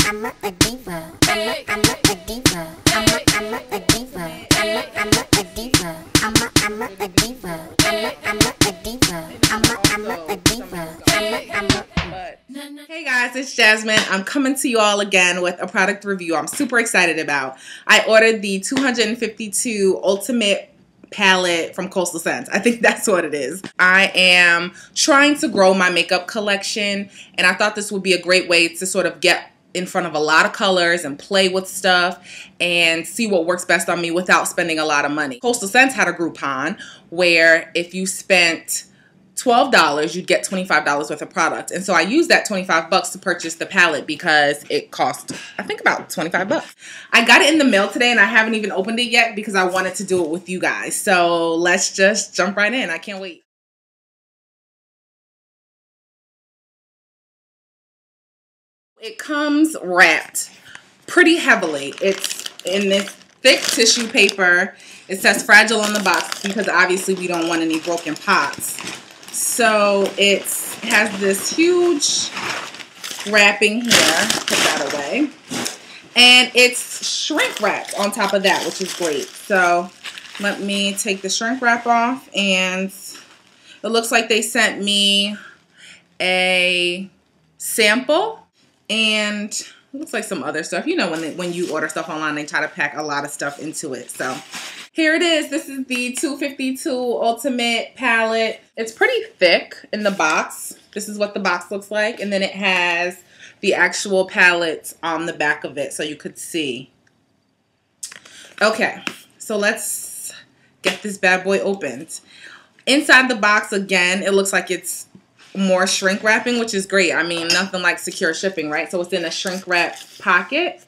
a diva. I'm a diva. I'm a diva. I'm a diva. I'm a diva. I'm a diva. I'm a diva. Hey guys, it's Jasmine. I'm coming to you all again with a product review I'm super excited about. I ordered the 252 Ultimate palette from Coastal Scents. I think that's what it is. I am trying to grow my makeup collection, and I thought this would be a great way to sort of get in front of a lot of colors and play with stuff and see what works best on me without spending a lot of money. Coastal Scents had a Groupon where if you spent $12, you'd get $25 worth of product. And so I used that 25 bucks to purchase the palette because it cost, I think, about 25 bucks. I got it in the mail today and I haven't even opened it yet because I wanted to do it with you guys. So let's just jump right in. I can't wait. It comes wrapped pretty heavily. It's in this thick tissue paper. It says fragile on the box because obviously we don't want any broken pots. So it has this huge wrapping here. Put that away. And it's shrink wrapped on top of that, which is great. So let me take the shrink wrap off, and it looks like they sent me a sample and it looks like some other stuff. You know, when you order stuff online, they try to pack a lot of stuff into it. So here it is. This is the 252 Ultimate palette. It's pretty thick in the box. This is what the box looks like. And then it has the actual palette on the back of it so you could see. Okay, so let's get this bad boy opened. Inside the box, again, it looks like it's more shrink wrapping, which is great. I mean, nothing like secure shipping, right? So it's in a shrink wrap pocket.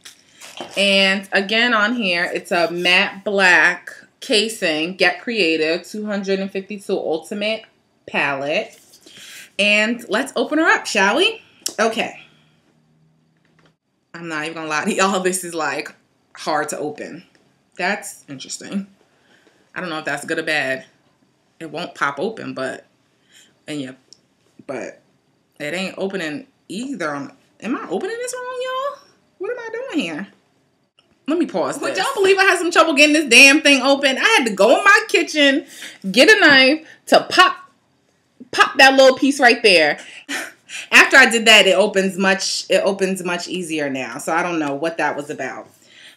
And again, on here, it's a matte black casing, Get Creative 252 Ultimate palette. And let's open her up, shall we? Okay. I'm not even gonna lie to y'all, this is like hard to open. That's interesting. I don't know if that's good or bad. It won't pop open, but it ain't opening either. Am I opening this wrong, y'all? What am I doing here? Let me pause this. Would y'all believe I had some trouble getting this damn thing open? I had to go in my kitchen, get a knife to pop that little piece right there. After I did that, it opens much easier now. So I don't know what that was about.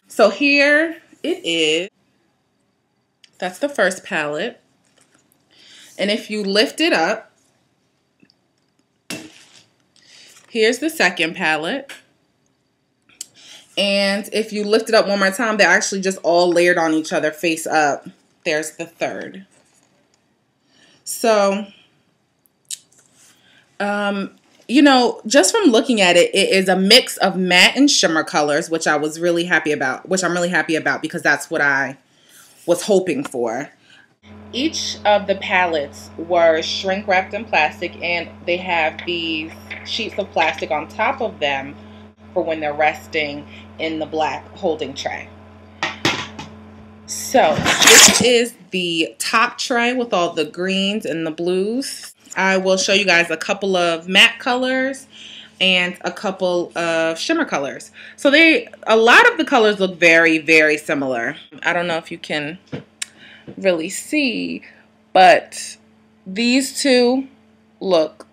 So here it is. That's the first palette. And if you lift it up, here's the second palette. And if you lift it up one more time, they're actually just all layered on each other face up. There's the third. So, you know, just from looking at it, it is a mix of matte and shimmer colors, which I was really happy about, which I'm really happy about because that's what I was hoping for. Each of the palettes were shrink wrapped in plastic, and they have these sheets of plastic on top of them for when they're resting in the black holding tray. So this is the top tray with all the greens and the blues. I will show you guys a couple of matte colors and a couple of shimmer colors. So a lot of the colors look very, very similar. I don't know if you can really see, but these two look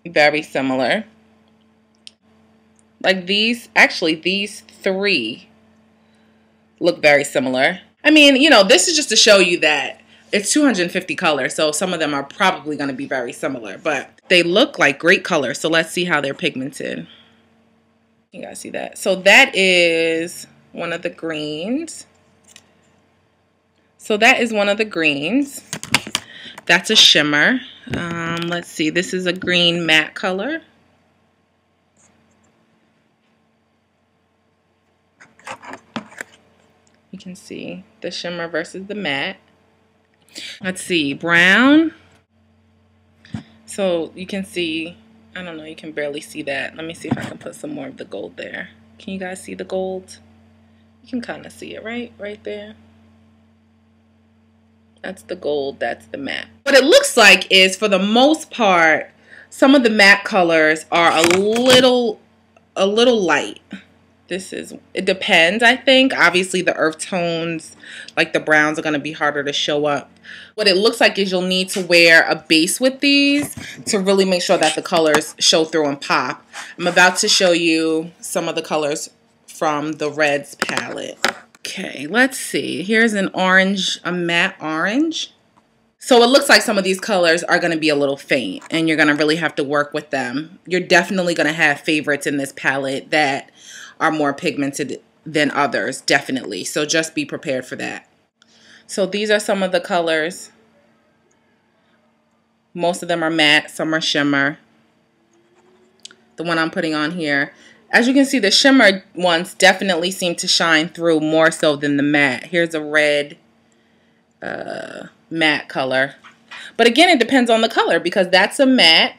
very similar. Like these three look very similar. I mean, you know, this is just to show you that it's 250 colors, so some of them are probably going to be very similar, but they look like great colors. So let's see how they're pigmented. You guys see that? So that is one of the greens. So that is one of the greens. That's a shimmer. Let's see. This is a green matte color. You can see the shimmer versus the matte. Let's see. Brown. So you can see, I don't know, you can barely see that. Let me see if I can put some more of the gold there. Can you guys see the gold? You can kind of see it, right? Right there. That's the gold, that's the matte. What it looks like is, for the most part, some of the matte colors are a little a little light. It depends, I think. Obviously, the earth tones, like the browns, are going to be harder to show up. What it looks like is you'll need to wear a base with these to really make sure that the colors show through and pop. I'm about to show you some of the colors from the Reds palette. Okay, let's see. Here's an orange, a matte orange. So it looks like some of these colors are going to be a little faint, and you're going to really have to work with them. You're definitely going to have favorites in this palette that are more pigmented than others, definitely. So just be prepared for that. So these are some of the colors. Most of them are matte, some are shimmer. The one I'm putting on here. As you can see, the shimmer ones definitely seem to shine through more so than the matte. Here's a red matte color. But again, it depends on the color, because that's a matte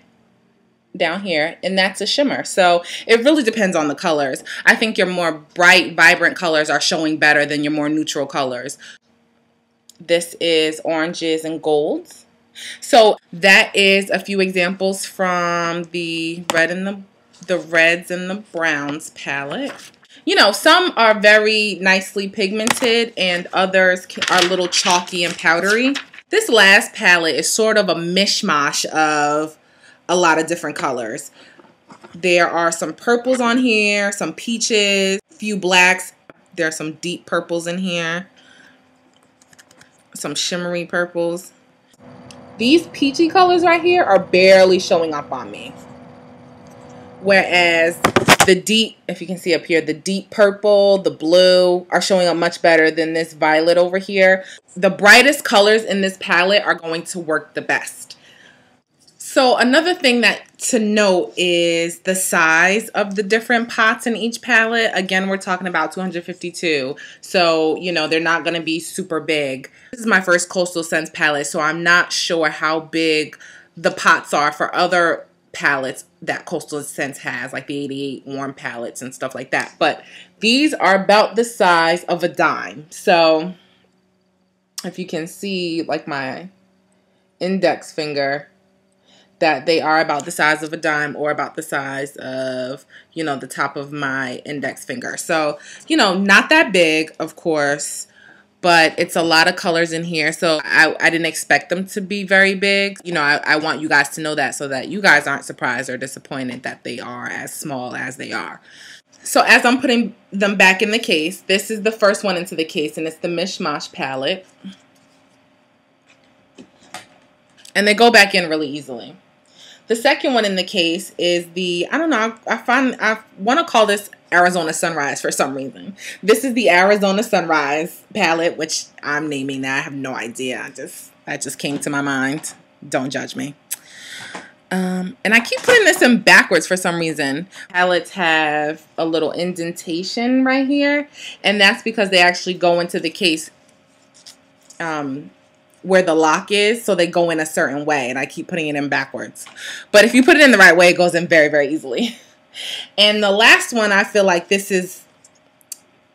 down here and that's a shimmer. So it really depends on the colors. I think your more bright, vibrant colors are showing better than your more neutral colors. This is oranges and golds. So that is a few examples from the reds and the browns palette. You know, some are very nicely pigmented and others are a little chalky and powdery. This last palette is sort of a mishmash of a lot of different colors. There are some purples on here, some peaches, a few blacks. There are some deep purples in here, some shimmery purples. These peachy colors right here are barely showing up on me. Whereas the deep, if you can see up here, the deep purple, the blue are showing up much better than this violet over here. The brightest colors in this palette are going to work the best. So another thing that to note is the size of the different pots in each palette. Again, we're talking about 252. So, you know, they're not going to be super big. This is my first Coastal Scents palette, so I'm not sure how big the pots are for other palettes that Coastal Scents has, like the 88 warm palettes and stuff like that. But these are about the size of a dime. So if you can see, like my index finger, that they are about the size of a dime or about the size of, you know, the top of my index finger. So, you know, not that big, of course, but it's a lot of colors in here. So I didn't expect them to be very big. You know, I want you guys to know that so that you guys aren't surprised or disappointed that they are as small as they are. So as I'm putting them back in the case, this is the first one into the case, and it's the Mishmash palette. And they go back in really easily. The second one in the case is the, I don't know, I want to call this Arizona Sunrise for some reason. This is the Arizona Sunrise palette, which I'm naming that. I have no idea. That just came to my mind. Don't judge me. And I keep putting this in backwards for some reason. Palettes have a little indentation right here, and that's because they actually go into the case where the lock is, so they go in a certain way, and I keep putting it in backwards. But if you put it in the right way, it goes in very, very easily. And the last one, I feel like this is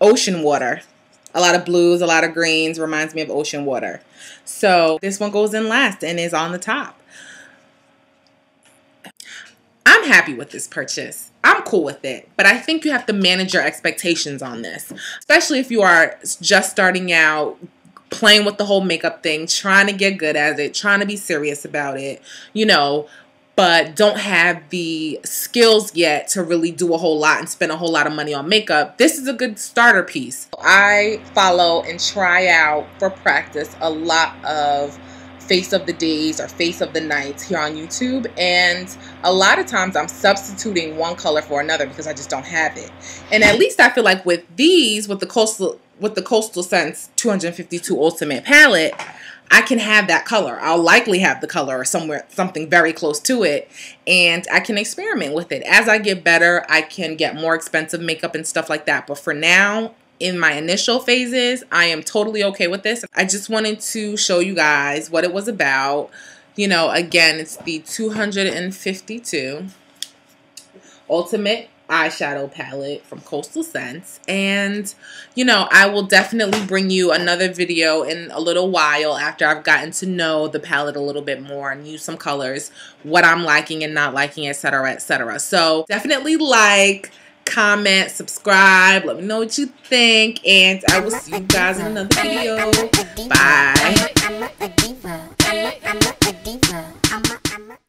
ocean water. A lot of blues, a lot of greens, reminds me of ocean water. So this one goes in last and is on the top. I'm happy with this purchase. I'm cool with it, but I think you have to manage your expectations on this, especially if you are just starting out, playing with the whole makeup thing, trying to get good at it, trying to be serious about it, you know, but don't have the skills yet to really do a whole lot and spend a whole lot of money on makeup. This is a good starter piece. I follow and try out for practice a lot of face of the days or face of the nights here on YouTube, and a lot of times I'm substituting one color for another because I just don't have it. And at least I feel like with these, with the Coastal Scents 252 Ultimate palette, I can have that color. I'll likely have the color or something very close to it, and I can experiment with it. As I get better, I can get more expensive makeup and stuff like that. But for now, in my initial phases, I am totally okay with this. I just wanted to show you guys what it was about. You know, again, it's the 252 Ultimate eyeshadow palette from Coastal Scents, and you know, I will definitely bring you another video in a little while after I've gotten to know the palette a little bit more and use some colors, what I'm liking and not liking, etc., etc. So definitely like, comment, subscribe. Let me know what you think. And I will see you guys in another video. Bye. I'm a diva.